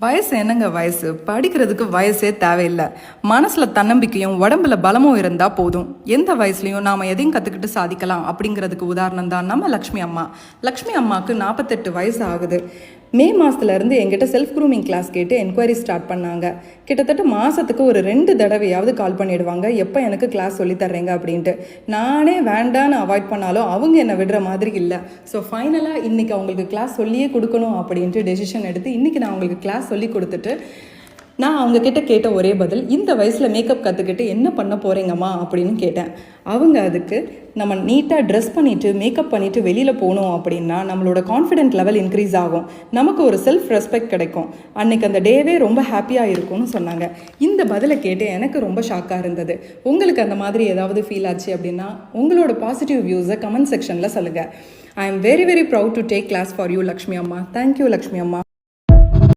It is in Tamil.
வயசு என்னங்க வயசு? படிக்கிறதுக்கு வயசே தேவையில்லை. மனசில் தன்னம்பிக்கையும் உடம்புல பலமும் இருந்தால் போதும். எந்த வயசுலையும் நாம் எதையும் கற்றுக்கிட்டு சாதிக்கலாம் அப்படிங்கிறதுக்கு உதாரணம் தான் நம்ம லக்ஷ்மி அம்மா. லக்ஷ்மி அம்மாவுக்கு 48 வயசு ஆகுது. மே மாதத்துலேருந்து என்கிட்ட செல்ஃப் க்ரூமிங் கிளாஸ் கேட்டு என்கொயரி ஸ்டார்ட் பண்ணாங்க. கிட்டத்தட்ட மாதத்துக்கு ஒரு 2 தடவையாவது கால் பண்ணிடுவாங்க, எப்போ எனக்கு கிளாஸ் சொல்லித்தர்றீங்க அப்படின்ட்டு. நானே வேண்டான்னு அவாய்ட் பண்ணாலும் அவங்க என்னை விடுற மாதிரி இல்லை. ஸோ ஃபைனலாக இன்றைக்கி அவங்களுக்கு கிளாஸ் சொல்லியே கொடுக்கணும் அப்படின்ட்டு டெசிஷன் எடுத்து இன்றைக்கி நான் அவங்களுக்கு கிளாஸ் சொல்லி கொடுத்துட்டு நான் அவங்கக்கிட்ட கேட்ட ஒரே பதில், இந்த வயசில் மேக்கப் கற்றுக்கிட்டு என்ன பண்ண போகிறீங்கம்மா அப்படின்னு கேட்டேன். அவங்க அதுக்கு நம்ம நீட்டாக ட்ரெஸ் பண்ணிவிட்டு மேக்கப் பண்ணிவிட்டு வெளியில் போகணும் அப்படின்னா நம்மளோட கான்ஃபிடென்ட் லெவல் இன்க்ரீஸ் ஆகும், நமக்கு ஒரு செல்ஃப் ரெஸ்பெக்ட் கிடைக்கும், அன்றைக்கி அந்த டேவே ரொம்ப ஹாப்பியாக இருக்கும்னு சொன்னாங்க. இந்த பதிலை கேட்டு எனக்கு ரொம்ப ஷாக்காக இருந்தது. உங்களுக்கு அந்த மாதிரி ஏதாவது ஃபீல் ஆச்சு அப்படின்னா உங்களோட பாசிட்டிவ் வியூஸை கமெண்ட் செக்ஷனில் சொல்லுங்கள். I am very very proud to take class for you Lakshmi அம்மா. தேங்க்யூ லக்ஷ்மி அம்மா.